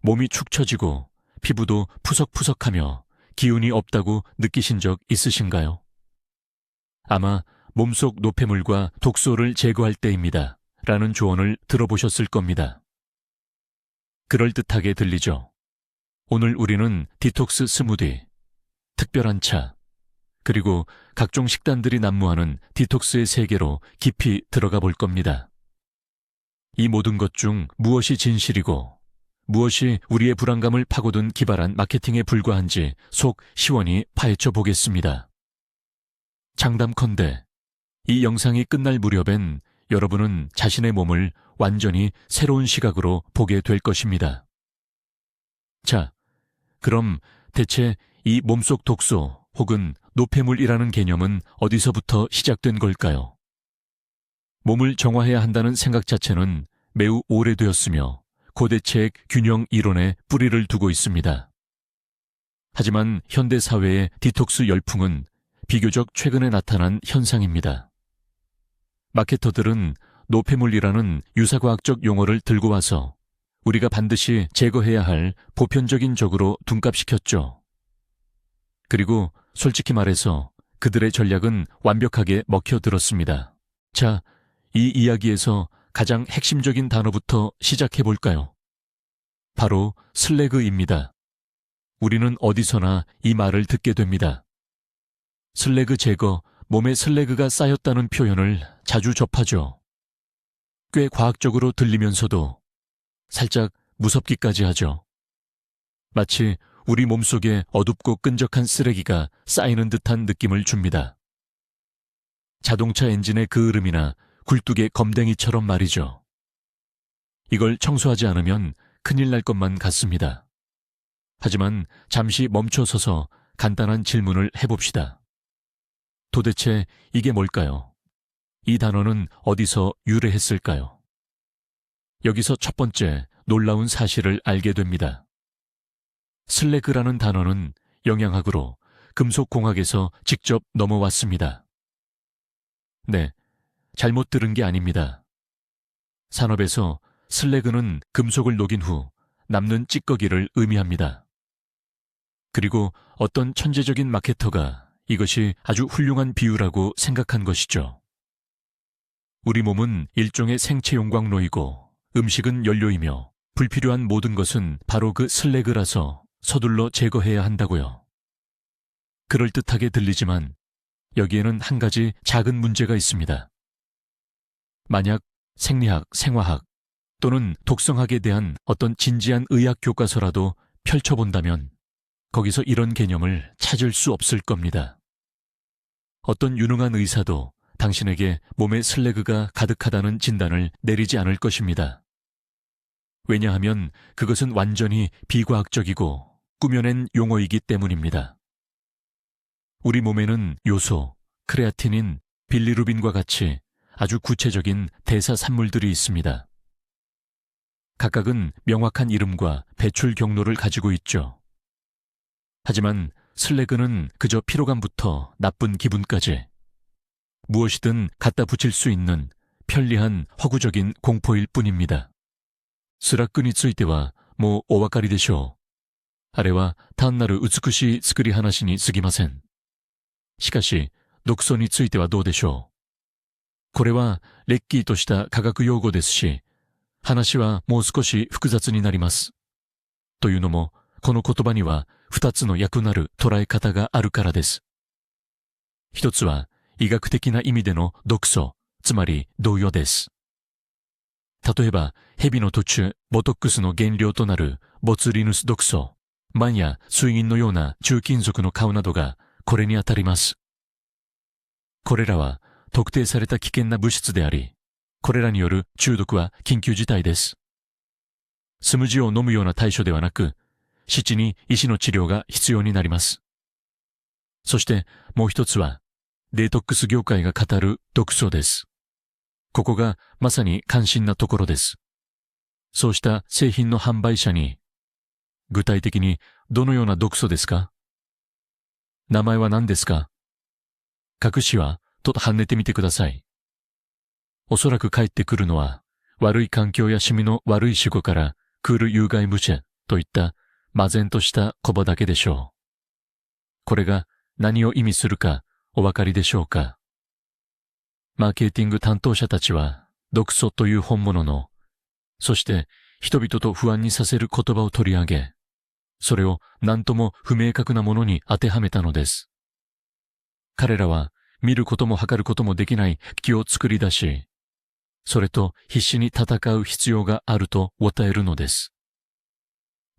몸이 축 처지고 피부도 푸석푸석하며 기운이 없다고 느끼신 적 있으신가요? 아마 몸속 노폐물과 독소를 제거할 때입니다. 라는 조언을 들어보셨을 겁니다. 그럴듯하게 들리죠? 오늘 우리는 디톡스 스무디, 특별한 차, 그리고 각종 식단들이 난무하는 디톡스의 세계로 깊이 들어가 볼 겁니다. 이 모든 것 중 무엇이 진실이고 무엇이 우리의 불안감을 파고든 기발한 마케팅에 불과한지 속 시원히 파헤쳐 보겠습니다. 장담컨대 이 영상이 끝날 무렵엔 여러분은 자신의 몸을 완전히 새로운 시각으로 보게 될 것입니다. 자, 그럼 대체 이 몸속 독소 혹은 노폐물이라는 개념은 어디서부터 시작된 걸까요? 몸을 정화해야 한다는 생각 자체는 매우 오래되었으며 고대책 균형 이론에 뿌리를 두고 있습니다. 하지만 현대 사회의 디톡스 열풍은 비교적 최근에 나타난 현상입니다. 마케터들은 노폐물이라는 유사과학적 용어를 들고 와서 우리가 반드시 제거해야 할 보편적인 적으로 둔갑시켰죠. 그리고 솔직히 말해서 그들의 전략은 완벽하게 먹혀들었습니다. 자, 이 이야기에서 가장 핵심적인 단어부터 시작해 볼까요? 바로 슬래그입니다. 우리는 어디서나 이 말을 듣게 됩니다. 슬래그 제거, 몸에 슬래그가 쌓였다는 표현을 자주 접하죠. 꽤 과학적으로 들리면서도 살짝 무섭기까지 하죠. 마치 우리 몸속에 어둡고 끈적한 쓰레기가 쌓이는 듯한 느낌을 줍니다. 자동차 엔진의 그을음이나 굴뚝의 검댕이처럼 말이죠. 이걸 청소하지 않으면 큰일 날 것만 같습니다. 하지만 잠시 멈춰서서 간단한 질문을 해봅시다. 도대체 이게 뭘까요? 이 단어는 어디서 유래했을까요? 여기서 첫 번째 놀라운 사실을 알게 됩니다. 슬래그라는 단어는 영양학으로 금속공학에서 직접 넘어왔습니다. 네, 잘못 들은 게 아닙니다. 산업에서 슬래그는 금속을 녹인 후 남는 찌꺼기를 의미합니다. 그리고 어떤 천재적인 마케터가 이것이 아주 훌륭한 비유라고 생각한 것이죠. 우리 몸은 일종의 생체 용광로이고 음식은 연료이며 불필요한 모든 것은 바로 그 슬래그라서 서둘러 제거해야 한다고요. 그럴듯하게 들리지만 여기에는 한 가지 작은 문제가 있습니다. 만약 생리학, 생화학 또는 독성학에 대한 어떤 진지한 의학 교과서라도 펼쳐본다면 거기서 이런 개념을 찾을 수 없을 겁니다. 어떤 유능한 의사도 당신에게 몸에 슬래그가 가득하다는 진단을 내리지 않을 것입니다. 왜냐하면 그것은 완전히 비과학적이고 꾸며낸 용어이기 때문입니다. 우리 몸에는 요소, 크레아틴인, 빌리루빈과 같이 아주 구체적인 대사 산물들이 있습니다. 각각은 명확한 이름과 배출 경로를 가지고 있죠. 하지만 슬래그는 그저 피로감부터 나쁜 기분까지 무엇이든 갖다 붙일 수 있는 편리한 허구적인 공포일 뿐입니다. スラックについてはもうお分かりでしょう。あれは単なる美しい作り話に過ぎません。しかし、毒素についてはどうでしょう。これはレッキーとした科学用語ですし、話はもう少し複雑になります。というのも、この言葉には二つの訳なる捉え方があるからです。一つは医学的な意味での毒素、つまり同様です。例えば、蛇の途中、ボトックスの原料となるボツリヌス毒素、マンや水銀のような重金属の顔などがこれにあたります。これらは特定された危険な物質であり、これらによる中毒は緊急事態です。スムジを飲むような対処ではなく、至に医師の治療が必要になります。そしてもう一つは、デトックス業界が語る毒素です。ここがまさに関心なところです。そうした製品の販売者に、具体的にどのような毒素ですか？名前は何ですか？隠しはと跳ねてみてください。おそらく返ってくるのは、悪い環境やシミの悪い死後から来る有害物質、といった麻然とした言葉だけでしょう。これが何を意味するかお分かりでしょうか。マーケティング担当者たちは毒素という本物の、そして人々と不安にさせる言葉を取り上げ、それを何とも不明確なものに当てはめたのです。彼らは見ることも測ることもできない気を作り出し、それと必死に戦う必要があると訴えるのです。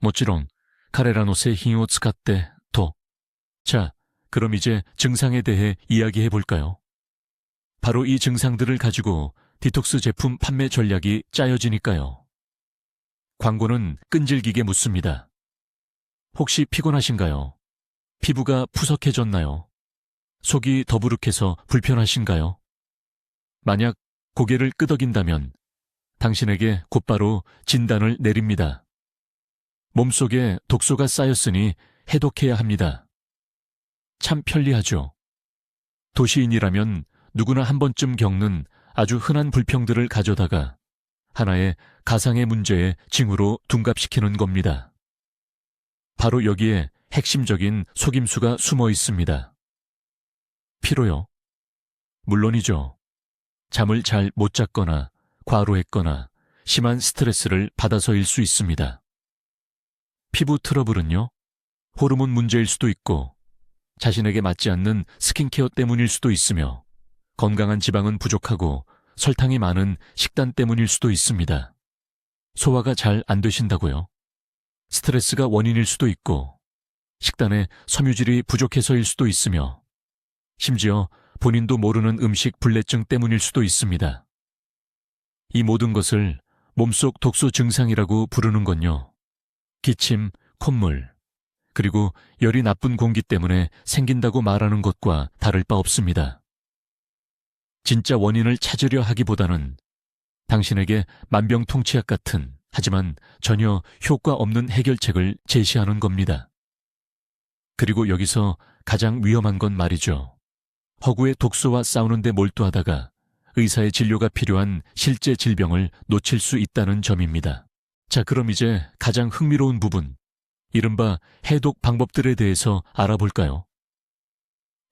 もちろん彼らの製品を使ってと、자, 그럼 이제 증상에 대해 이야기해 볼까요? 바로 이 증상들을 가지고 디톡스 제품 판매 전략이 짜여지니까요. 광고는 끈질기게 묻습니다. 혹시 피곤하신가요? 피부가 푸석해졌나요? 속이 더부룩해서 불편하신가요? 만약 고개를 끄덕인다면 당신에게 곧바로 진단을 내립니다. 몸속에 독소가 쌓였으니 해독해야 합니다. 참 편리하죠. 도시인이라면 누구나 한 번쯤 겪는 아주 흔한 불평들을 가져다가 하나의 가상의 문제의 징후로 둔갑시키는 겁니다. 바로 여기에 핵심적인 속임수가 숨어 있습니다. 피로요? 물론이죠. 잠을 잘 못 잤거나 과로했거나 심한 스트레스를 받아서일 수 있습니다. 피부 트러블은요? 호르몬 문제일 수도 있고 자신에게 맞지 않는 스킨케어 때문일 수도 있으며 건강한 지방은 부족하고 설탕이 많은 식단 때문일 수도 있습니다. 소화가 잘 안 되신다고요? 스트레스가 원인일 수도 있고 식단에 섬유질이 부족해서일 수도 있으며 심지어 본인도 모르는 음식 불내증 때문일 수도 있습니다. 이 모든 것을 몸속 독소 증상이라고 부르는 건요. 기침, 콧물, 그리고 열이 나쁜 공기 때문에 생긴다고 말하는 것과 다를 바 없습니다. 진짜 원인을 찾으려 하기보다는 당신에게 만병통치약 같은 하지만 전혀 효과 없는 해결책을 제시하는 겁니다. 그리고 여기서 가장 위험한 건 말이죠. 허구의 독소와 싸우는 데 몰두하다가 의사의 진료가 필요한 실제 질병을 놓칠 수 있다는 점입니다. 자, 그럼 이제 가장 흥미로운 부분, 이른바 해독 방법들에 대해서 알아볼까요?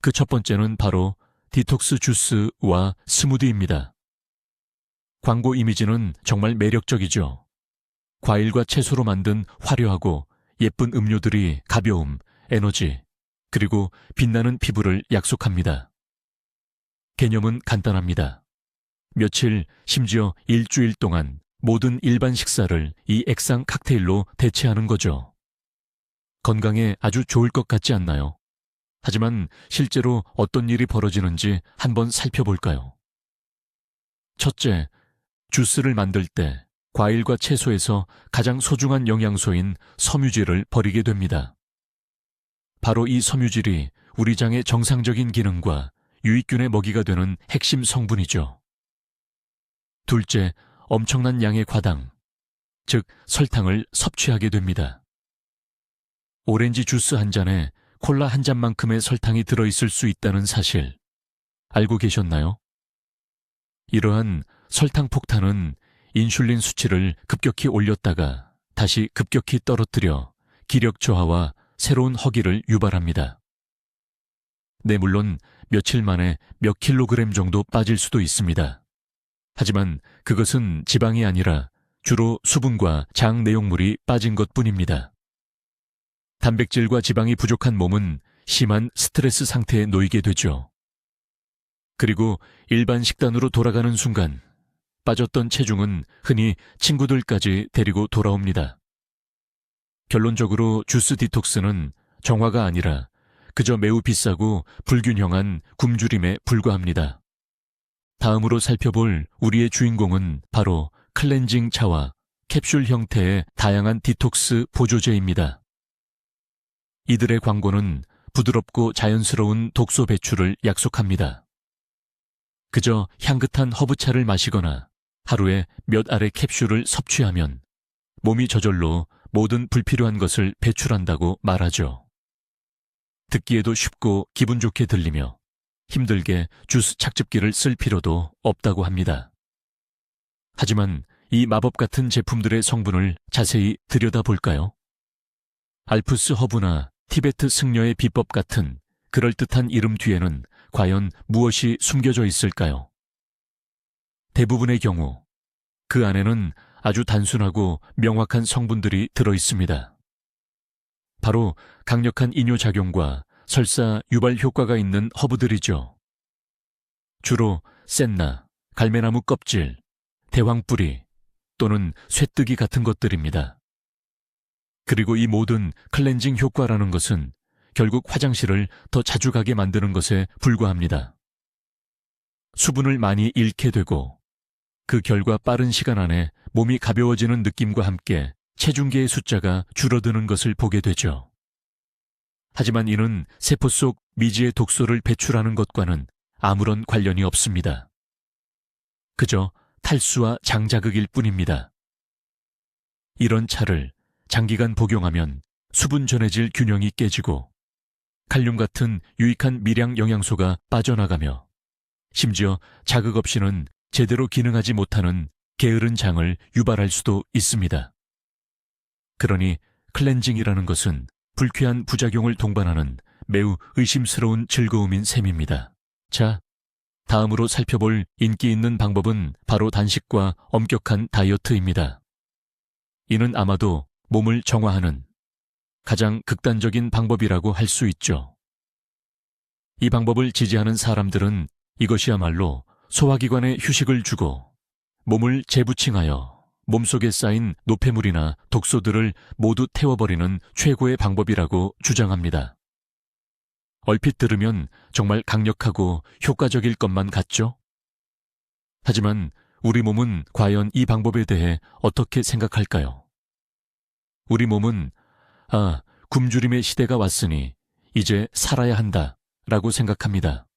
그 첫 번째는 바로 디톡스 주스와 스무디입니다. 광고 이미지는 정말 매력적이죠. 과일과 채소로 만든 화려하고 예쁜 음료들이 가벼움, 에너지, 그리고 빛나는 피부를 약속합니다. 개념은 간단합니다. 며칠, 심지어 일주일 동안 모든 일반 식사를 이 액상 칵테일로 대체하는 거죠. 건강에 아주 좋을 것 같지 않나요? 하지만 실제로 어떤 일이 벌어지는지 한번 살펴볼까요? 첫째, 주스를 만들 때 과일과 채소에서 가장 소중한 영양소인 섬유질을 버리게 됩니다. 바로 이 섬유질이 우리 장의 정상적인 기능과 유익균의 먹이가 되는 핵심 성분이죠. 둘째, 엄청난 양의 과당, 즉 설탕을 섭취하게 됩니다. 오렌지 주스 한 잔에 콜라 한 잔만큼의 설탕이 들어있을 수 있다는 사실 알고 계셨나요? 이러한 설탕 폭탄은 인슐린 수치를 급격히 올렸다가 다시 급격히 떨어뜨려 기력 저하와 새로운 허기를 유발합니다. 네, 물론 며칠 만에 몇 킬로그램 정도 빠질 수도 있습니다. 하지만 그것은 지방이 아니라 주로 수분과 장 내용물이 빠진 것뿐입니다. 단백질과 지방이 부족한 몸은 심한 스트레스 상태에 놓이게 되죠. 그리고 일반 식단으로 돌아가는 순간 빠졌던 체중은 흔히 친구들까지 데리고 돌아옵니다. 결론적으로 주스 디톡스는 정화가 아니라 그저 매우 비싸고 불균형한 굶주림에 불과합니다. 다음으로 살펴볼 우리의 주인공은 바로 클렌징 차와 캡슐 형태의 다양한 디톡스 보조제입니다. 이들의 광고는 부드럽고 자연스러운 독소 배출을 약속합니다. 그저 향긋한 허브차를 마시거나 하루에 몇 알의 캡슐을 섭취하면 몸이 저절로 모든 불필요한 것을 배출한다고 말하죠. 듣기에도 쉽고 기분 좋게 들리며 힘들게 주스 착즙기를 쓸 필요도 없다고 합니다. 하지만 이 마법 같은 제품들의 성분을 자세히 들여다볼까요? 알프스 허브나 티베트 승려의 비법 같은 그럴듯한 이름 뒤에는 과연 무엇이 숨겨져 있을까요? 대부분의 경우 그 안에는 아주 단순하고 명확한 성분들이 들어 있습니다. 바로 강력한 이뇨작용과 설사 유발 효과가 있는 허브들이죠. 주로 센나, 갈매나무 껍질, 대황뿌리 또는 쇠뜨기 같은 것들입니다. 그리고 이 모든 클렌징 효과라는 것은 결국 화장실을 더 자주 가게 만드는 것에 불과합니다. 수분을 많이 잃게 되고 그 결과 빠른 시간 안에 몸이 가벼워지는 느낌과 함께 체중계의 숫자가 줄어드는 것을 보게 되죠. 하지만 이는 세포 속 미지의 독소를 배출하는 것과는 아무런 관련이 없습니다. 그저 탈수와 장자극일 뿐입니다. 이런 차를 장기간 복용하면 수분 전해질 균형이 깨지고 칼륨 같은 유익한 미량 영양소가 빠져나가며 심지어 자극 없이는 제대로 기능하지 못하는 게으른 장을 유발할 수도 있습니다. 그러니 클렌징이라는 것은 불쾌한 부작용을 동반하는 매우 의심스러운 즐거움인 셈입니다. 자, 다음으로 살펴볼 인기 있는 방법은 바로 단식과 엄격한 다이어트입니다. 이는 아마도 몸을 정화하는 가장 극단적인 방법이라고 할 수 있죠. 이 방법을 지지하는 사람들은 이것이야말로 소화기관에 휴식을 주고 몸을 재부칭하여 몸속에 쌓인 노폐물이나 독소들을 모두 태워버리는 최고의 방법이라고 주장합니다. 얼핏 들으면 정말 강력하고 효과적일 것만 같죠? 하지만 우리 몸은 과연 이 방법에 대해 어떻게 생각할까요? 우리 몸은 굶주림의 시대가 왔으니 이제 살아야 한다 라고 생각합니다.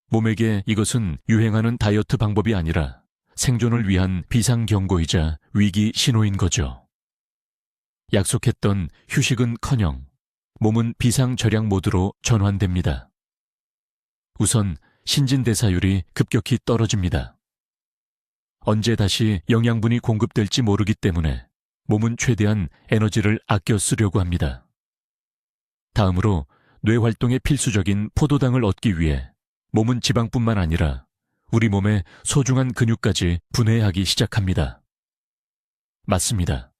몸에게 이것은 유행하는 다이어트 방법이 아니라 생존을 위한 비상경고이자 위기 신호인 거죠. 약속했던 휴식은커녕 몸은 비상절약 모드로 전환됩니다. 우선 신진대사율이 급격히 떨어집니다. 언제 다시 영양분이 공급될지 모르기 때문에 몸은 최대한 에너지를 아껴 쓰려고 합니다. 다음으로 뇌활동에 필수적인 포도당을 얻기 위해 몸은 지방뿐만 아니라 우리 몸의 소중한 근육까지 분해하기 시작합니다. 맞습니다.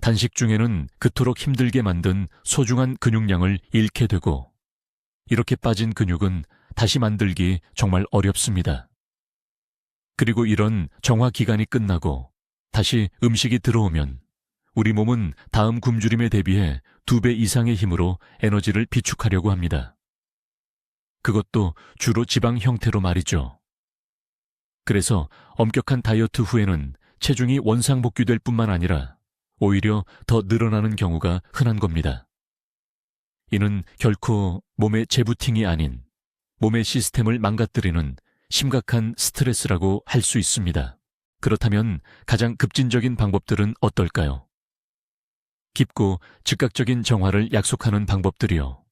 단식 중에는 그토록 힘들게 만든 소중한 근육량을 잃게 되고 이렇게 빠진 근육은 다시 만들기 정말 어렵습니다. 그리고 이런 정화 기간이 끝나고 다시 음식이 들어오면 우리 몸은 다음 굶주림에 대비해 2배 이상의 힘으로 에너지를 비축하려고 합니다. 그것도 주로 지방 형태로 말이죠. 그래서 엄격한 다이어트 후에는 체중이 원상복귀될 뿐만 아니라 오히려 더 늘어나는 경우가 흔한 겁니다. 이는 결코 몸의 재부팅이 아닌 몸의 시스템을 망가뜨리는 심각한 스트레스라고 할 수 있습니다. 그렇다면 가장 급진적인 방법들은 어떨까요? 깊고 즉각적인 정화를 약속하는 방법들이요.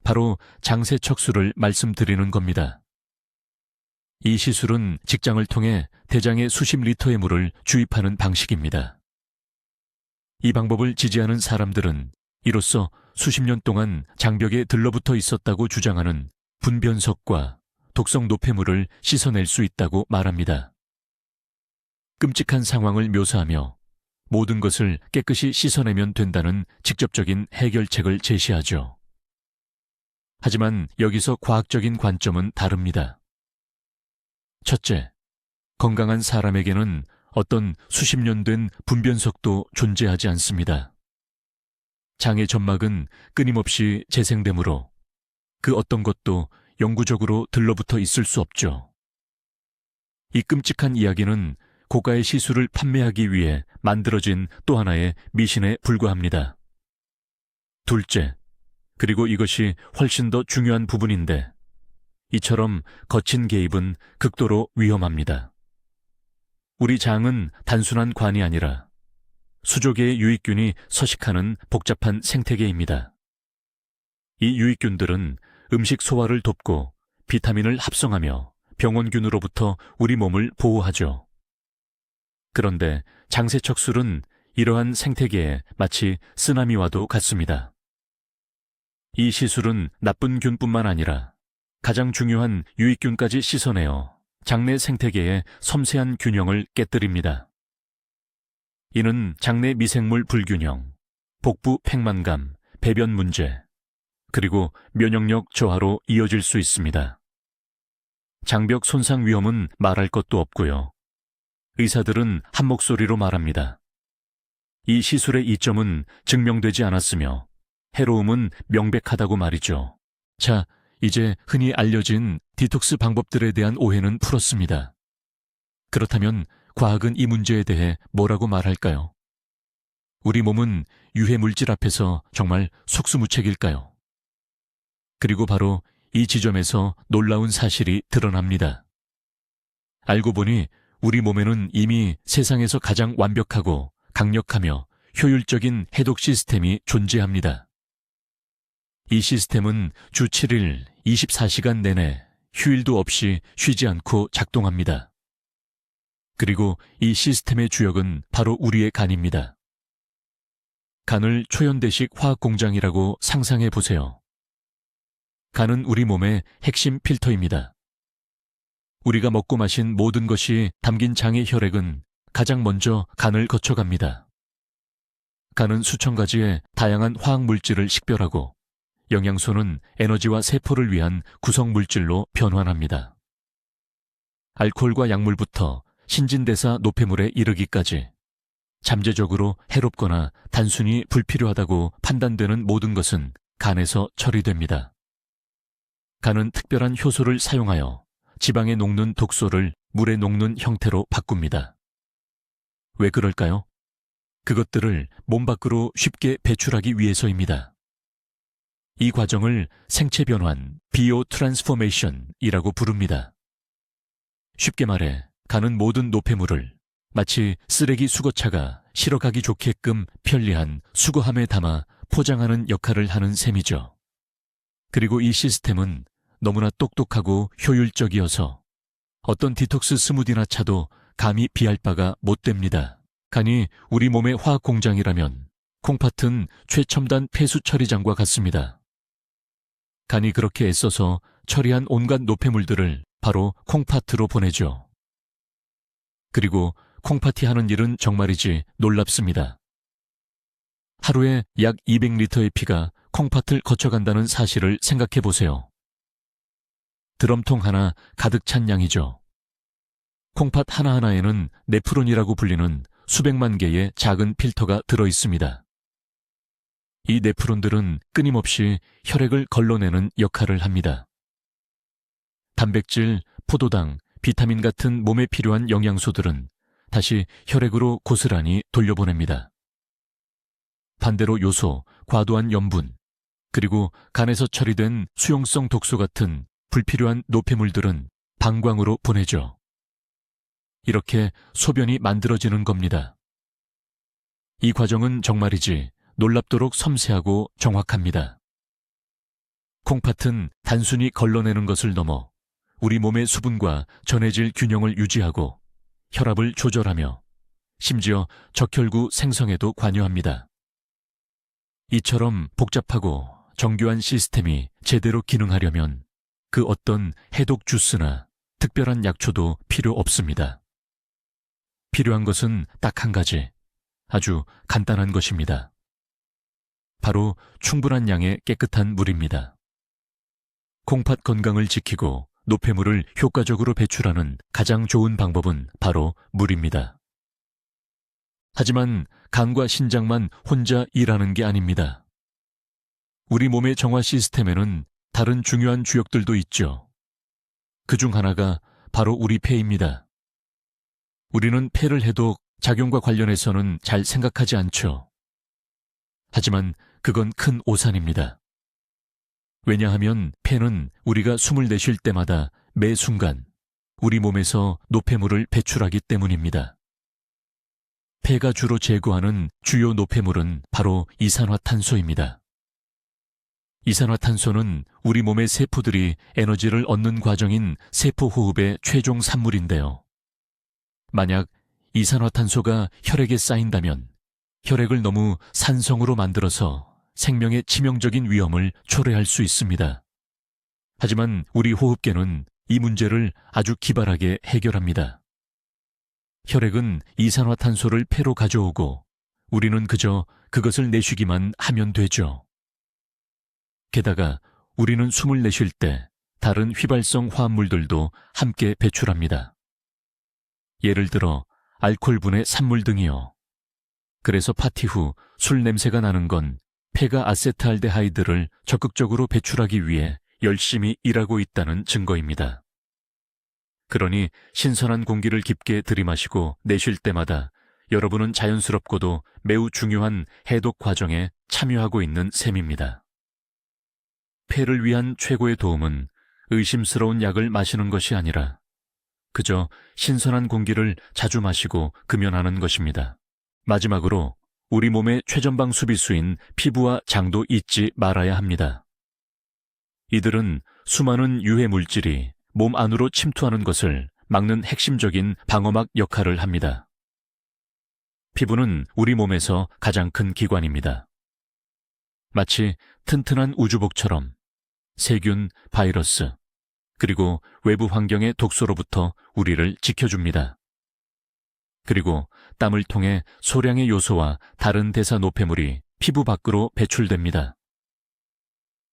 바로 장세척수를 말씀드리는 겁니다. 이 시술은 직장을 통해 대장에 수십 리터의 물을 주입하는 방식입니다. 이 방법을 지지하는 사람들은 이로써 수십 년 동안 장벽에 들러붙어 있었다고 주장하는 분변석과 독성 노폐물을 씻어낼 수 있다고 말합니다. 끔찍한 상황을 묘사하며 모든 것을 깨끗이 씻어내면 된다는 직접적인 해결책을 제시하죠. 하지만 여기서 과학적인 관점은 다릅니다. 첫째, 건강한 사람에게는 어떤 수십 년 된 분변석도 존재하지 않습니다. 장의 점막은 끊임없이 재생되므로 그 어떤 것도 영구적으로 들러붙어 있을 수 없죠. 이 끔찍한 이야기는 고가의 시술을 판매하기 위해 만들어진 또 하나의 미신에 불과합니다. 둘째, 그리고 이것이 훨씬 더 중요한 부분인데 이처럼 거친 개입은 극도로 위험합니다. 우리 장은 단순한 관이 아니라 수조 개의 유익균이 서식하는 복잡한 생태계입니다. 이 유익균들은 음식 소화를 돕고 비타민을 합성하며 병원균으로부터 우리 몸을 보호하죠. 그런데 장세척술은 이러한 생태계에 마치 쓰나미와도 같습니다. 이 시술은 나쁜 균뿐만 아니라 가장 중요한 유익균까지 씻어내어 장내 생태계의 섬세한 균형을 깨뜨립니다. 이는 장내 미생물 불균형, 복부 팽만감, 배변 문제, 그리고 면역력 저하로 이어질 수 있습니다. 장벽 손상 위험은 말할 것도 없고요. 의사들은 한 목소리로 말합니다. 이 시술의 이점은 증명되지 않았으며 해로움은 명백하다고 말이죠. 자, 이제 흔히 알려진 디톡스 방법들에 대한 오해는 풀었습니다. 그렇다면 과학은 이 문제에 대해 뭐라고 말할까요? 우리 몸은 유해 물질 앞에서 정말 속수무책일까요? 그리고 바로 이 지점에서 놀라운 사실이 드러납니다. 알고 보니 우리 몸에는 이미 세상에서 가장 완벽하고 강력하며 효율적인 해독 시스템이 존재합니다. 이 시스템은 주 7일 24시간 내내 휴일도 없이 쉬지 않고 작동합니다. 그리고 이 시스템의 주역은 바로 우리의 간입니다. 간을 초연대식 화학공장이라고 상상해 보세요. 간은 우리 몸의 핵심 필터입니다. 우리가 먹고 마신 모든 것이 담긴 장의 혈액은 가장 먼저 간을 거쳐갑니다. 간은 수천 가지의 다양한 화학물질을 식별하고 영양소는 에너지와 세포를 위한 구성물질로 변환합니다. 알코올과 약물부터 신진대사 노폐물에 이르기까지 잠재적으로 해롭거나 단순히 불필요하다고 판단되는 모든 것은 간에서 처리됩니다. 간은 특별한 효소를 사용하여 지방에 녹는 독소를 물에 녹는 형태로 바꿉니다. 왜 그럴까요? 그것들을 몸 밖으로 쉽게 배출하기 위해서입니다. 이 과정을 생체 변환, 비오 트랜스포메이션이라고 부릅니다. 쉽게 말해 간은 모든 노폐물을 마치 쓰레기 수거차가 실어가기 좋게끔 편리한 수거함에 담아 포장하는 역할을 하는 셈이죠. 그리고 이 시스템은 너무나 똑똑하고 효율적이어서 어떤 디톡스 스무디나 차도 감히 비할 바가 못 됩니다. 간이 우리 몸의 화학 공장이라면 콩팥은 최첨단 폐수 처리장과 같습니다. 간이 그렇게 애써서 처리한 온갖 노폐물들을 바로 콩팥으로 보내죠. 그리고 콩팥이 하는 일은 정말이지 놀랍습니다. 하루에 약 200리터의 피가 콩팥을 거쳐간다는 사실을 생각해 보세요. 드럼통 하나 가득 찬 양이죠. 콩팥 하나하나에는 네프론이라고 불리는 수백만 개의 작은 필터가 들어 있습니다. 이 네프론들은 끊임없이 혈액을 걸러내는 역할을 합니다. 단백질, 포도당, 비타민 같은 몸에 필요한 영양소들은 다시 혈액으로 고스란히 돌려보냅니다. 반대로 요소, 과도한 염분, 그리고 간에서 처리된 수용성 독소 같은 불필요한 노폐물들은 방광으로 보내죠. 이렇게 소변이 만들어지는 겁니다. 이 과정은 정말이지 놀랍도록 섬세하고 정확합니다. 콩팥은 단순히 걸러내는 것을 넘어 우리 몸의 수분과 전해질 균형을 유지하고 혈압을 조절하며 심지어 적혈구 생성에도 관여합니다. 이처럼 복잡하고 정교한 시스템이 제대로 기능하려면 그 어떤 해독 주스나 특별한 약초도 필요 없습니다. 필요한 것은 딱 한 가지, 아주 간단한 것입니다. 바로 충분한 양의 깨끗한 물입니다. 콩팥 건강을 지키고 노폐물을 효과적으로 배출하는 가장 좋은 방법은 바로 물입니다. 하지만 간과 신장만 혼자 일하는 게 아닙니다. 우리 몸의 정화 시스템에는 다른 중요한 주역들도 있죠. 그중 하나가 바로 우리 폐입니다. 우리는 폐를 해독, 작용과 관련해서는 잘 생각하지 않죠. 하지만 그건 큰 오산입니다. 왜냐하면 폐는 우리가 숨을 내쉴 때마다 매 순간 우리 몸에서 노폐물을 배출하기 때문입니다. 폐가 주로 제거하는 주요 노폐물은 바로 이산화탄소입니다. 이산화탄소는 우리 몸의 세포들이 에너지를 얻는 과정인 세포호흡의 최종 산물인데요. 만약 이산화탄소가 혈액에 쌓인다면 혈액을 너무 산성으로 만들어서 생명의 치명적인 위험을 초래할 수 있습니다. 하지만 우리 호흡계는 이 문제를 아주 기발하게 해결합니다. 혈액은 이산화탄소를 폐로 가져오고 우리는 그저 그것을 내쉬기만 하면 되죠. 게다가 우리는 숨을 내쉴 때 다른 휘발성 화합물들도 함께 배출합니다. 예를 들어 알코올분해 산물 등이요. 그래서 파티 후 술 냄새가 나는 건 폐가 아세트알데하이드를 적극적으로 배출하기 위해 열심히 일하고 있다는 증거입니다. 그러니 신선한 공기를 깊게 들이마시고 내쉴 때마다 여러분은 자연스럽고도 매우 중요한 해독 과정에 참여하고 있는 셈입니다. 폐를 위한 최고의 도움은 의심스러운 약을 마시는 것이 아니라 그저 신선한 공기를 자주 마시고 금연하는 것입니다. 마지막으로 우리 몸의 최전방 수비수인 피부와 장도 잊지 말아야 합니다. 이들은 수많은 유해 물질이 몸 안으로 침투하는 것을 막는 핵심적인 방어막 역할을 합니다. 피부는 우리 몸에서 가장 큰 기관입니다. 마치 튼튼한 우주복처럼 세균, 바이러스, 그리고 외부 환경의 독소로부터 우리를 지켜줍니다. 그리고 땀을 통해 소량의 요소와 다른 대사 노폐물이 피부 밖으로 배출됩니다.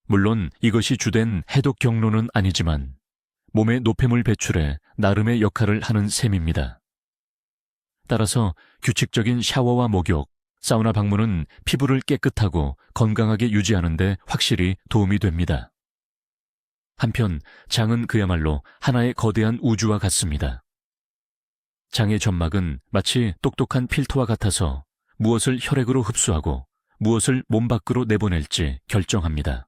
물론 이것이 주된 해독 경로는 아니지만 몸의 노폐물 배출에 나름의 역할을 하는 셈입니다. 따라서 규칙적인 샤워와 목욕, 사우나 방문은 피부를 깨끗하고 건강하게 유지하는 데 확실히 도움이 됩니다. 한편 장은 그야말로 하나의 거대한 우주와 같습니다. 장의 점막은 마치 똑똑한 필터와 같아서 무엇을 혈액으로 흡수하고 무엇을 몸 밖으로 내보낼지 결정합니다.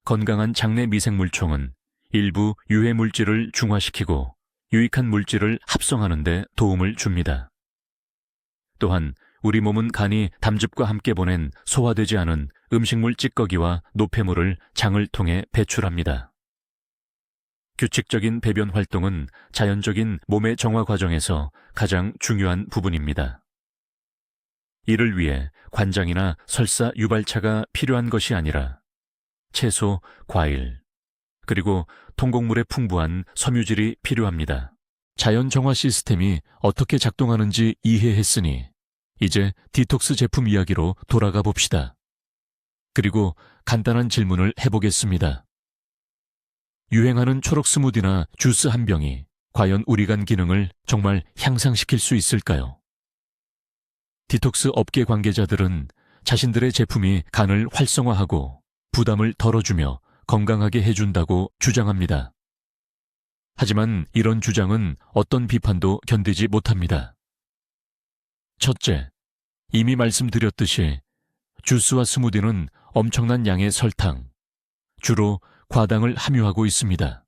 건강한 장내 미생물총은 일부 유해 물질을 중화시키고 유익한 물질을 합성하는 데 도움을 줍니다. 또한 우리 몸은 간이 담즙과 함께 보낸 소화되지 않은 음식물 찌꺼기와 노폐물을 장을 통해 배출합니다. 규칙적인 배변 활동은 자연적인 몸의 정화 과정에서 가장 중요한 부분입니다. 이를 위해 관장이나 설사 유발차가 필요한 것이 아니라 채소, 과일, 그리고 통곡물의 풍부한 섬유질이 필요합니다. 자연 정화 시스템이 어떻게 작동하는지 이해했으니 이제 디톡스 제품 이야기로 돌아가 봅시다. 그리고 간단한 질문을 해보겠습니다. 유행하는 초록 스무디나 주스 한 병이 과연 우리 간 기능을 정말 향상시킬 수 있을까요? 디톡스 업계 관계자들은 자신들의 제품이 간을 활성화하고 부담을 덜어주며 건강하게 해준다고 주장합니다. 하지만 이런 주장은 어떤 비판도 견디지 못합니다. 첫째, 이미 말씀드렸듯이 주스와 스무디는 엄청난 양의 설탕, 주로 과당을 함유하고 있습니다.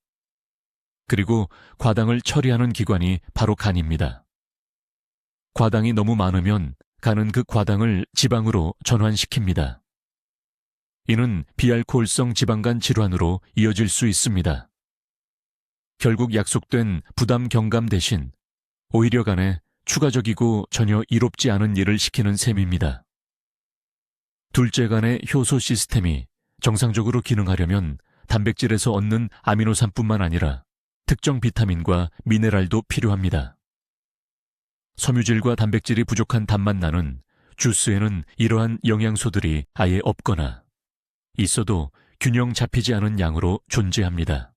그리고 과당을 처리하는 기관이 바로 간입니다. 과당이 너무 많으면 간은 그 과당을 지방으로 전환시킵니다. 이는 비알코올성 지방간 질환으로 이어질 수 있습니다. 결국 약속된 부담 경감 대신 오히려 간에 추가적이고 전혀 이롭지 않은 일을 시키는 셈입니다. 둘째, 간의 효소 시스템이 정상적으로 기능하려면 단백질에서 얻는 아미노산뿐만 아니라 특정 비타민과 미네랄도 필요합니다. 섬유질과 단백질이 부족한 단맛 나는 주스에는 이러한 영양소들이 아예 없거나 있어도 균형 잡히지 않은 양으로 존재합니다.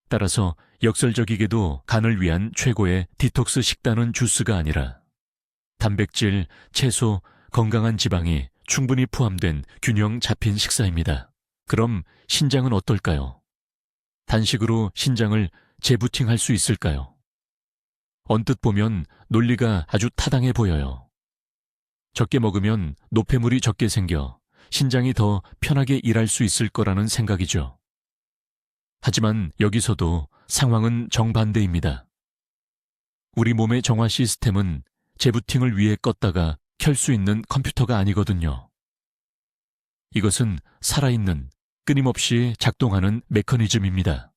따라서 역설적이게도 간을 위한 최고의 디톡스 식단은 주스가 아니라 단백질, 채소, 건강한 지방이 충분히 포함된 균형 잡힌 식사입니다. 그럼 신장은 어떨까요? 단식으로 신장을 재부팅할 수 있을까요? 언뜻 보면 논리가 아주 타당해 보여요. 적게 먹으면 노폐물이 적게 생겨 신장이 더 편하게 일할 수 있을 거라는 생각이죠. 하지만 여기서도 상황은 정반대입니다. 우리 몸의 정화 시스템은 재부팅을 위해 껐다가 켤 수 있는 컴퓨터가 아니거든요. 이것은 살아있는, 끊임없이 작동하는 메커니즘입니다.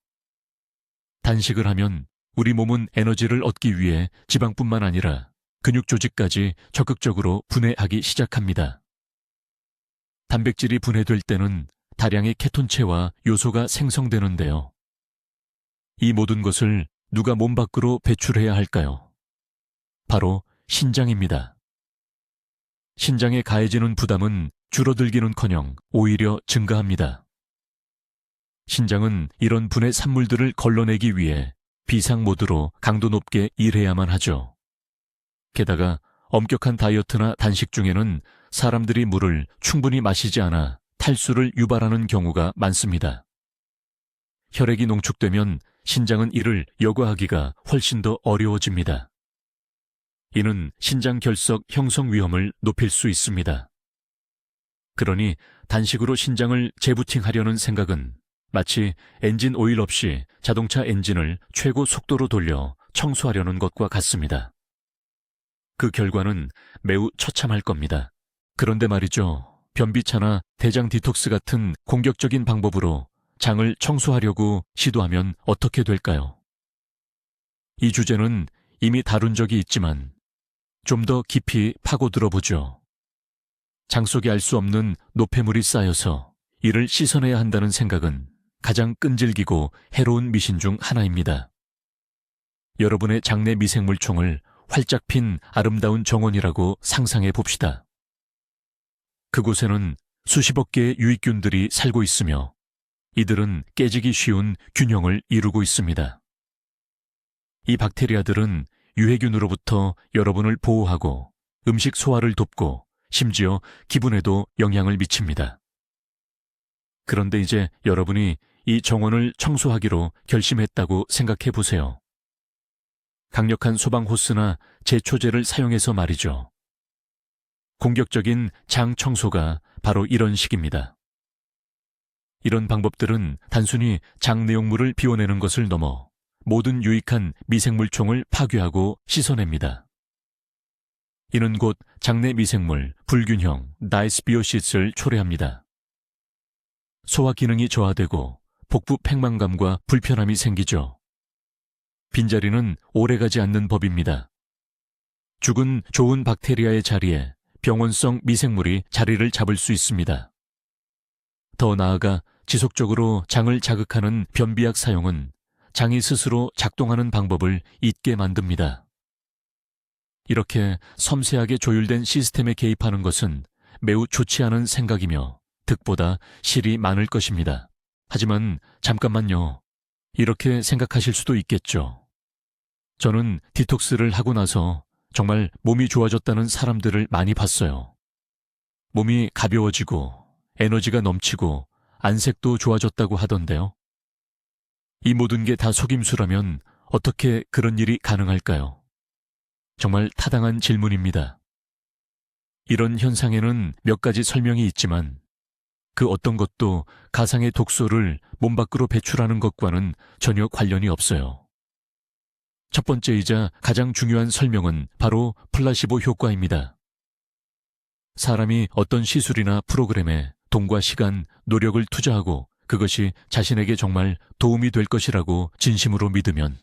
단식을 하면 우리 몸은 에너지를 얻기 위해 지방뿐만 아니라 근육 조직까지 적극적으로 분해하기 시작합니다. 단백질이 분해될 때는 다량의 케톤체와 요소가 생성되는데요. 이 모든 것을 누가 몸 밖으로 배출해야 할까요? 바로 신장입니다. 신장에 가해지는 부담은 줄어들기는커녕 오히려 증가합니다. 신장은 이런 분해 산물들을 걸러내기 위해 비상 모드로 강도 높게 일해야만 하죠. 게다가 엄격한 다이어트나 단식 중에는 사람들이 물을 충분히 마시지 않아 탈수를 유발하는 경우가 많습니다. 혈액이 농축되면 신장은 이를 여과하기가 훨씬 더 어려워집니다. 이는 신장 결석 형성 위험을 높일 수 있습니다. 그러니 단식으로 신장을 재부팅하려는 생각은 마치 엔진 오일 없이 자동차 엔진을 최고 속도로 돌려 청소하려는 것과 같습니다. 그 결과는 매우 처참할 겁니다. 그런데 말이죠. 변비차나 대장 디톡스 같은 공격적인 방법으로 장을 청소하려고 시도하면 어떻게 될까요? 이 주제는 이미 다룬 적이 있지만 좀 더 깊이 파고들어 보죠. 장 속에 알 수 없는 노폐물이 쌓여서 이를 씻어내야 한다는 생각은 가장 끈질기고 해로운 미신 중 하나입니다. 여러분의 장내 미생물총을 활짝 핀 아름다운 정원이라고 상상해 봅시다. 그곳에는 수십억 개의 유익균들이 살고 있으며 이들은 깨지기 쉬운 균형을 이루고 있습니다. 이 박테리아들은 유해균으로부터 여러분을 보호하고 음식 소화를 돕고 심지어 기분에도 영향을 미칩니다. 그런데 이제 여러분이 이 정원을 청소하기로 결심했다고 생각해 보세요. 강력한 소방 호스나 제초제를 사용해서 말이죠. 공격적인 장 청소가 바로 이런 식입니다. 이런 방법들은 단순히 장 내용물을 비워내는 것을 넘어 모든 유익한 미생물총을 파괴하고 씻어냅니다. 이는 곧 장내 미생물, 불균형, 다이스비오시스를 초래합니다. 소화 기능이 저하되고 복부 팽만감과 불편함이 생기죠. 빈자리는 오래가지 않는 법입니다. 죽은 좋은 박테리아의 자리에 병원성 미생물이 자리를 잡을 수 있습니다. 더 나아가 지속적으로 장을 자극하는 변비약 사용은 장이 스스로 작동하는 방법을 잊게 만듭니다. 이렇게 섬세하게 조율된 시스템에 개입하는 것은 매우 좋지 않은 생각이며 득보다 실이 많을 것입니다. 하지만 잠깐만요. 이렇게 생각하실 수도 있겠죠. 저는 디톡스를 하고 나서 정말 몸이 좋아졌다는 사람들을 많이 봤어요. 몸이 가벼워지고 에너지가 넘치고 안색도 좋아졌다고 하던데요. 이 모든 게 다 속임수라면 어떻게 그런 일이 가능할까요? 정말 타당한 질문입니다. 이런 현상에는 몇 가지 설명이 있지만 그 어떤 것도 가상의 독소를 몸 밖으로 배출하는 것과는 전혀 관련이 없어요. 첫 번째이자 가장 중요한 설명은 바로 플라시보 효과입니다. 사람이 어떤 시술이나 프로그램에 돈과 시간, 노력을 투자하고 그것이 자신에게 정말 도움이 될 것이라고 진심으로 믿으면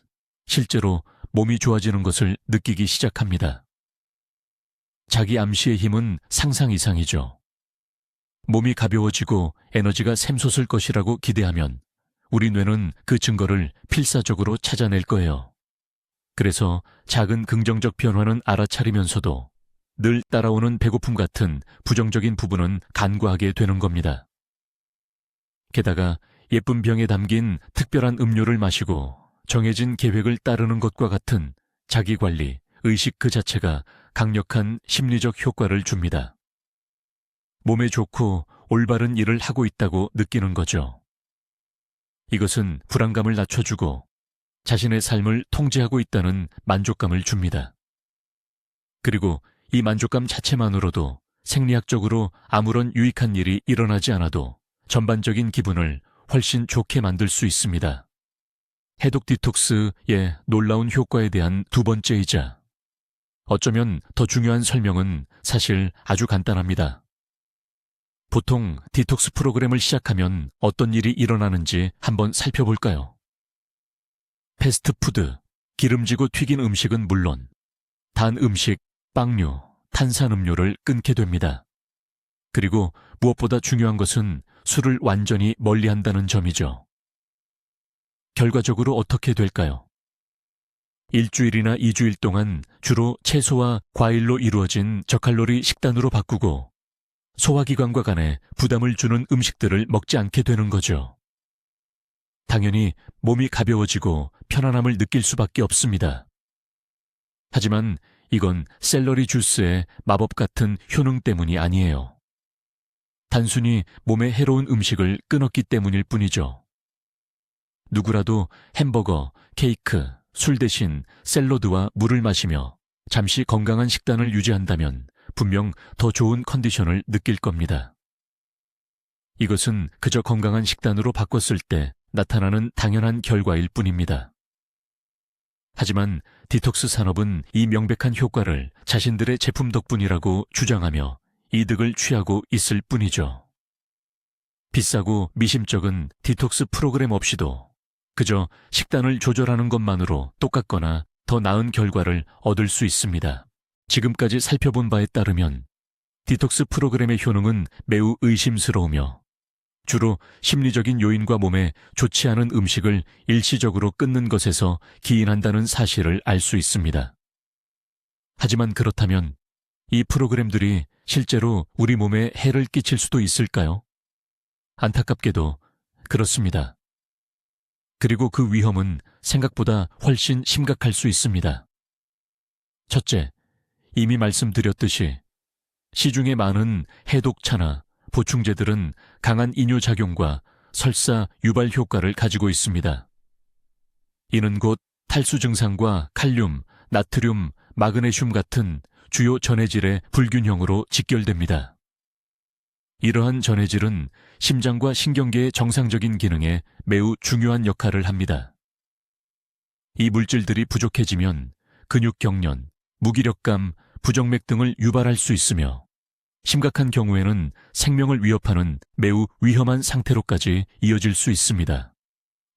실제로 몸이 좋아지는 것을 느끼기 시작합니다. 자기 암시의 힘은 상상 이상이죠. 몸이 가벼워지고 에너지가 샘솟을 것이라고 기대하면 우리 뇌는 그 증거를 필사적으로 찾아낼 거예요. 그래서 작은 긍정적 변화는 알아차리면서도 늘 따라오는 배고픔 같은 부정적인 부분은 간과하게 되는 겁니다. 게다가 예쁜 병에 담긴 특별한 음료를 마시고 정해진 계획을 따르는 것과 같은 자기관리, 의식 그 자체가 강력한 심리적 효과를 줍니다. 몸에 좋고 올바른 일을 하고 있다고 느끼는 거죠. 이것은 불안감을 낮춰주고 자신의 삶을 통제하고 있다는 만족감을 줍니다. 그리고 이 만족감 자체만으로도 생리학적으로 아무런 유익한 일이 일어나지 않아도 전반적인 기분을 훨씬 좋게 만들 수 있습니다. 해독 디톡스의 놀라운 효과에 대한 두 번째이자 어쩌면 더 중요한 설명은 사실 아주 간단합니다. 보통 디톡스 프로그램을 시작하면 어떤 일이 일어나는지 한번 살펴볼까요? 패스트푸드, 기름지고 튀긴 음식은 물론 단 음식, 빵류, 탄산음료를 끊게 됩니다. 그리고 무엇보다 중요한 것은 술을 완전히 멀리한다는 점이죠. 결과적으로 어떻게 될까요? 일주일이나 2주일 동안 주로 채소와 과일로 이루어진 저칼로리 식단으로 바꾸고 소화기관과 간에 부담을 주는 음식들을 먹지 않게 되는 거죠. 당연히 몸이 가벼워지고 편안함을 느낄 수밖에 없습니다. 하지만 이건 샐러리 주스의 마법 같은 효능 때문이 아니에요. 단순히 몸에 해로운 음식을 끊었기 때문일 뿐이죠. 누구라도 햄버거, 케이크, 술 대신 샐러드와 물을 마시며 잠시 건강한 식단을 유지한다면 분명 더 좋은 컨디션을 느낄 겁니다. 이것은 그저 건강한 식단으로 바꿨을 때 나타나는 당연한 결과일 뿐입니다. 하지만 디톡스 산업은 이 명백한 효과를 자신들의 제품 덕분이라고 주장하며 이득을 취하고 있을 뿐이죠. 비싸고 미심쩍은 디톡스 프로그램 없이도 그저 식단을 조절하는 것만으로 똑같거나 더 나은 결과를 얻을 수 있습니다. 지금까지 살펴본 바에 따르면 디톡스 프로그램의 효능은 매우 의심스러우며 주로 심리적인 요인과 몸에 좋지 않은 음식을 일시적으로 끊는 것에서 기인한다는 사실을 알 수 있습니다. 하지만 그렇다면 이 프로그램들이 실제로 우리 몸에 해를 끼칠 수도 있을까요? 안타깝게도 그렇습니다. 그리고 그 위험은 생각보다 훨씬 심각할 수 있습니다. 첫째, 이미 말씀드렸듯이 시중에 많은 해독차나 보충제들은 강한 이뇨작용과 설사 유발 효과를 가지고 있습니다. 이는 곧 탈수 증상과 칼륨, 나트륨, 마그네슘 같은 주요 전해질의 불균형으로 직결됩니다. 이러한 전해질은 심장과 신경계의 정상적인 기능에 매우 중요한 역할을 합니다. 이 물질들이 부족해지면 근육경련, 무기력감, 부정맥 등을 유발할 수 있으며 심각한 경우에는 생명을 위협하는 매우 위험한 상태로까지 이어질 수 있습니다.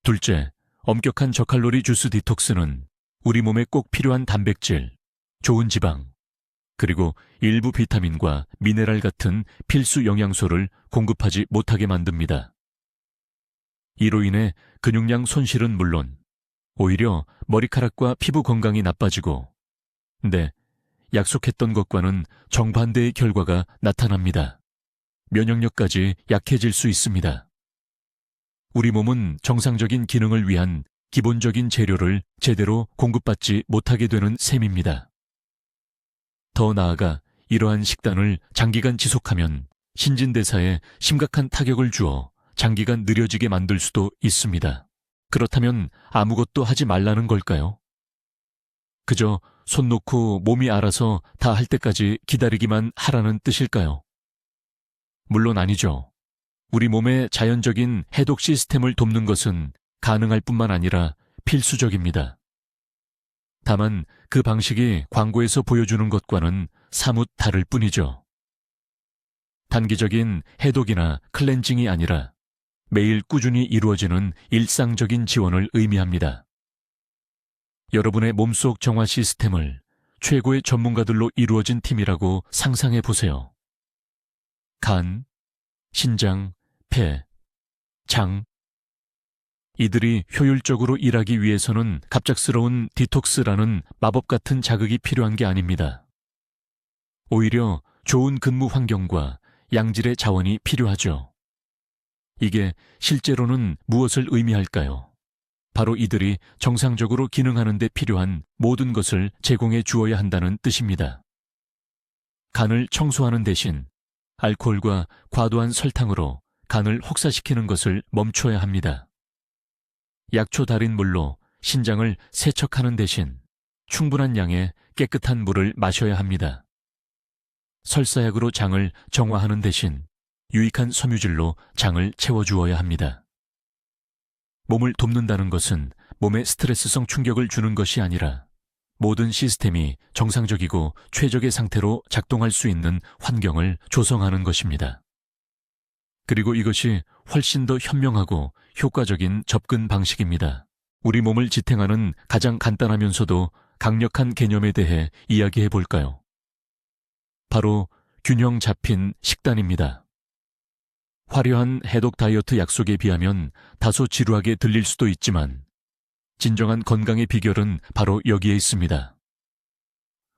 둘째, 엄격한 저칼로리 주스 디톡스는 우리 몸에 꼭 필요한 단백질, 좋은 지방, 그리고 일부 비타민과 미네랄 같은 필수 영양소를 공급하지 못하게 만듭니다. 이로 인해 근육량 손실은 물론 오히려 머리카락과 피부 건강이 나빠지고, 네, 약속했던 것과는 정반대의 결과가 나타납니다. 면역력까지 약해질 수 있습니다. 우리 몸은 정상적인 기능을 위한 기본적인 재료를 제대로 공급받지 못하게 되는 셈입니다. 더 나아가 이러한 식단을 장기간 지속하면 신진대사에 심각한 타격을 주어 장기간 느려지게 만들 수도 있습니다. 그렇다면 아무것도 하지 말라는 걸까요? 그저 손 놓고 몸이 알아서 다 할 때까지 기다리기만 하라는 뜻일까요? 물론 아니죠. 우리 몸의 자연적인 해독 시스템을 돕는 것은 가능할 뿐만 아니라 필수적입니다. 다만 그 방식이 광고에서 보여주는 것과는 사뭇 다를 뿐이죠. 단기적인 해독이나 클렌징이 아니라 매일 꾸준히 이루어지는 일상적인 지원을 의미합니다. 여러분의 몸속 정화 시스템을 최고의 전문가들로 이루어진 팀이라고 상상해 보세요. 간, 신장, 폐, 장. 이들이 효율적으로 일하기 위해서는 갑작스러운 디톡스라는 마법 같은 자극이 필요한 게 아닙니다. 오히려 좋은 근무 환경과 양질의 자원이 필요하죠. 이게 실제로는 무엇을 의미할까요? 바로 이들이 정상적으로 기능하는 데 필요한 모든 것을 제공해 주어야 한다는 뜻입니다. 간을 청소하는 대신 알코올과 과도한 설탕으로 간을 혹사시키는 것을 멈춰야 합니다. 약초 달인 물로 신장을 세척하는 대신 충분한 양의 깨끗한 물을 마셔야 합니다. 설사약으로 장을 정화하는 대신 유익한 섬유질로 장을 채워주어야 합니다. 몸을 돕는다는 것은 몸에 스트레스성 충격을 주는 것이 아니라 모든 시스템이 정상적이고 최적의 상태로 작동할 수 있는 환경을 조성하는 것입니다. 그리고 이것이 훨씬 더 현명하고 효과적인 접근 방식입니다. 우리 몸을 지탱하는 가장 간단하면서도 강력한 개념에 대해 이야기해 볼까요? 바로 균형 잡힌 식단입니다. 화려한 해독 다이어트 약속에 비하면 다소 지루하게 들릴 수도 있지만 진정한 건강의 비결은 바로 여기에 있습니다.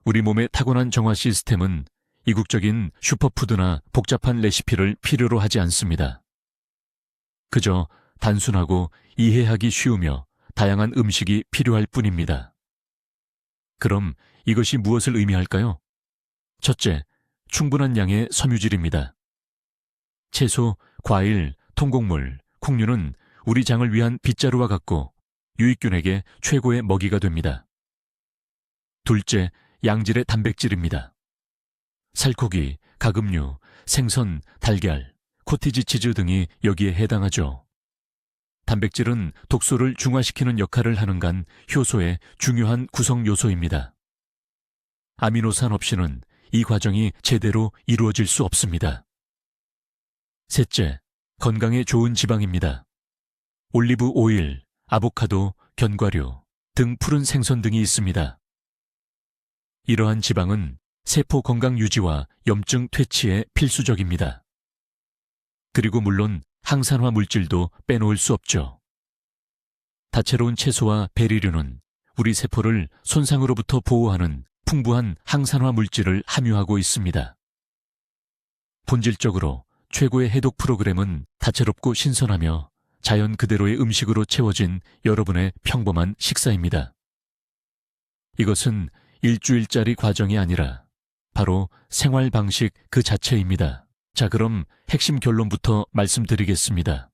우리 몸의 타고난 정화 시스템은 이국적인 슈퍼푸드나 복잡한 레시피를 필요로 하지 않습니다. 그저 단순하고 이해하기 쉬우며 다양한 음식이 필요할 뿐입니다. 그럼 이것이 무엇을 의미할까요? 첫째, 충분한 양의 섬유질입니다. 채소, 과일, 통곡물, 콩류는 우리 장을 위한 빗자루와 같고 유익균에게 최고의 먹이가 됩니다. 둘째, 양질의 단백질입니다. 살코기, 가금류, 생선, 달걀, 코티지 치즈 등이 여기에 해당하죠. 단백질은 독소를 중화시키는 역할을 하는 간 효소의 중요한 구성 요소입니다. 아미노산 없이는 이 과정이 제대로 이루어질 수 없습니다. 셋째, 건강에 좋은 지방입니다. 올리브 오일, 아보카도, 견과류 등 푸른 생선 등이 있습니다. 이러한 지방은 세포 건강 유지와 염증 퇴치에 필수적입니다. 그리고 물론 항산화 물질도 빼놓을 수 없죠. 다채로운 채소와 베리류는 우리 세포를 손상으로부터 보호하는 풍부한 항산화 물질을 함유하고 있습니다. 본질적으로 최고의 해독 프로그램은 다채롭고 신선하며 자연 그대로의 음식으로 채워진 여러분의 평범한 식사입니다. 이것은 일주일짜리 과정이 아니라 바로 생활 방식 그 자체입니다. 자, 그럼 핵심 결론부터 말씀드리겠습니다.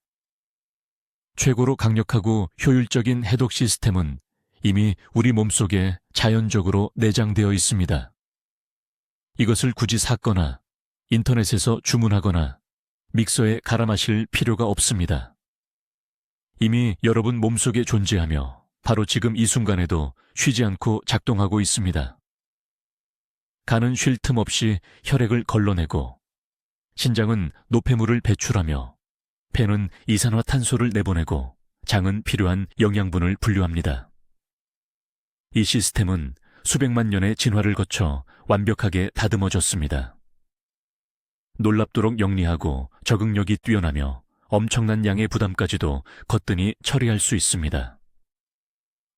최고로 강력하고 효율적인 해독 시스템은 이미 우리 몸속에 자연적으로 내장되어 있습니다. 이것을 굳이 샀거나 인터넷에서 주문하거나 믹서에 갈아 마실 필요가 없습니다. 이미 여러분 몸속에 존재하며 바로 지금 이 순간에도 쉬지 않고 작동하고 있습니다. 간은 쉴 틈 없이 혈액을 걸러내고 신장은 노폐물을 배출하며 폐는 이산화탄소를 내보내고 장은 필요한 영양분을 분류합니다. 이 시스템은 수백만 년의 진화를 거쳐 완벽하게 다듬어졌습니다. 놀랍도록 영리하고 적응력이 뛰어나며 엄청난 양의 부담까지도 거뜬히 처리할 수 있습니다.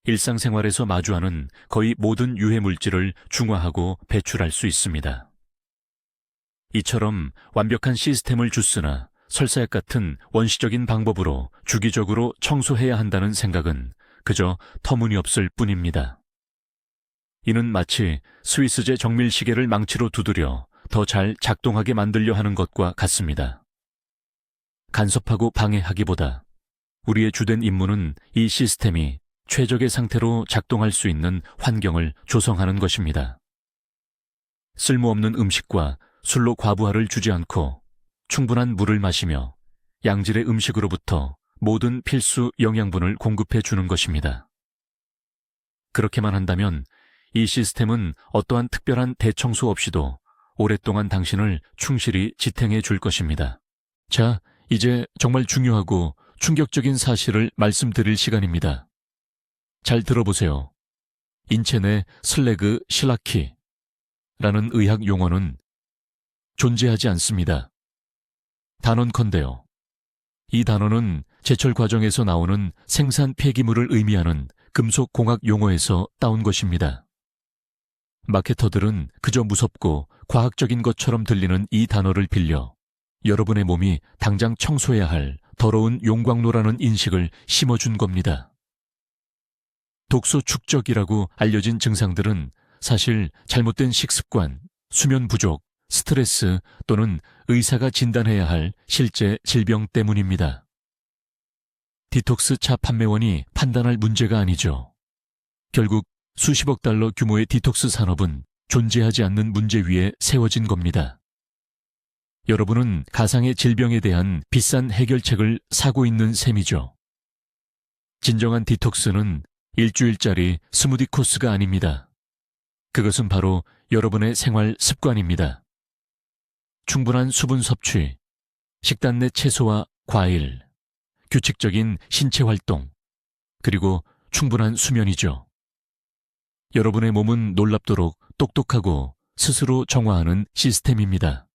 일상생활에서 마주하는 거의 모든 유해 물질을 중화하고 배출할 수 있습니다. 이처럼 완벽한 시스템을 주쓰나 설사약 같은 원시적인 방법으로 주기적으로 청소해야 한다는 생각은 그저 터무니없을 뿐입니다. 이는 마치 스위스제 정밀시계를 망치로 두드려 더 잘 작동하게 만들려 하는 것과 같습니다. 간섭하고 방해하기보다 우리의 주된 임무는 이 시스템이 최적의 상태로 작동할 수 있는 환경을 조성하는 것입니다. 쓸모없는 음식과 술로 과부하를 주지 않고 충분한 물을 마시며 양질의 음식으로부터 모든 필수 영양분을 공급해 주는 것입니다. 그렇게만 한다면 이 시스템은 어떠한 특별한 대청소 없이도 오랫동안 당신을 충실히 지탱해 줄 것입니다. 자, 이제 정말 중요하고 충격적인 사실을 말씀드릴 시간입니다. 잘 들어보세요. 인체 내 슬래그 실라키라는 의학 용어는 존재하지 않습니다. 단언컨대요. 이 단어는 제철 과정에서 나오는 생산 폐기물을 의미하는 금속공학 용어에서 따온 것입니다. 마케터들은 그저 무섭고 과학적인 것처럼 들리는 이 단어를 빌려 여러분의 몸이 당장 청소해야 할 더러운 용광로라는 인식을 심어준 겁니다. 독소 축적이라고 알려진 증상들은 사실 잘못된 식습관, 수면 부족, 스트레스 또는 의사가 진단해야 할 실제 질병 때문입니다. 디톡스 차 판매원이 판단할 문제가 아니죠. 결국 수십억 달러 규모의 디톡스 산업은 존재하지 않는 문제 위에 세워진 겁니다. 여러분은 가상의 질병에 대한 비싼 해결책을 사고 있는 셈이죠. 진정한 디톡스는 일주일짜리 스무디 코스가 아닙니다. 그것은 바로 여러분의 생활 습관입니다. 충분한 수분 섭취, 식단 내 채소와 과일, 규칙적인 신체 활동, 그리고 충분한 수면이죠. 여러분의 몸은 놀랍도록 똑똑하고 스스로 정화하는 시스템입니다.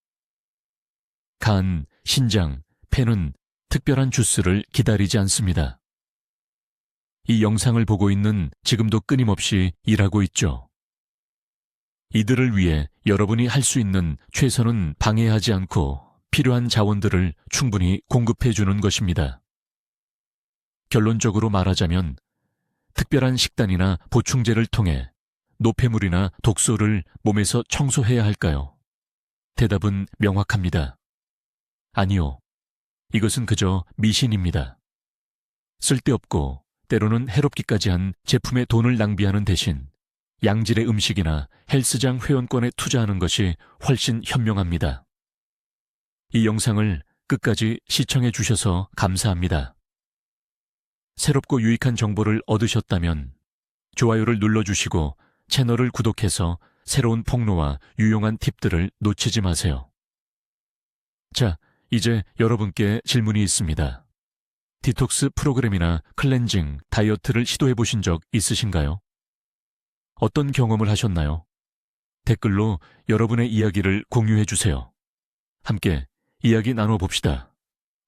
간, 신장, 폐는 특별한 주스를 기다리지 않습니다. 이 영상을 보고 있는 지금도 끊임없이 일하고 있죠. 이들을 위해 여러분이 할 수 있는 최선은 방해하지 않고 필요한 자원들을 충분히 공급해 주는 것입니다. 결론적으로 말하자면 특별한 식단이나 보충제를 통해 노폐물이나 독소를 몸에서 청소해야 할까요? 대답은 명확합니다. 아니요. 이것은 그저 미신입니다. 쓸데없고 때로는 해롭기까지 한 제품에 돈을 낭비하는 대신 양질의 음식이나 헬스장 회원권에 투자하는 것이 훨씬 현명합니다. 이 영상을 끝까지 시청해 주셔서 감사합니다. 새롭고 유익한 정보를 얻으셨다면 좋아요를 눌러주시고 채널을 구독해서 새로운 폭로와 유용한 팁들을 놓치지 마세요. 자, 이제 여러분께 질문이 있습니다. 디톡스 프로그램이나 클렌징, 다이어트를 시도해 보신 적 있으신가요? 어떤 경험을 하셨나요? 댓글로 여러분의 이야기를 공유해 주세요. 함께 이야기 나눠봅시다.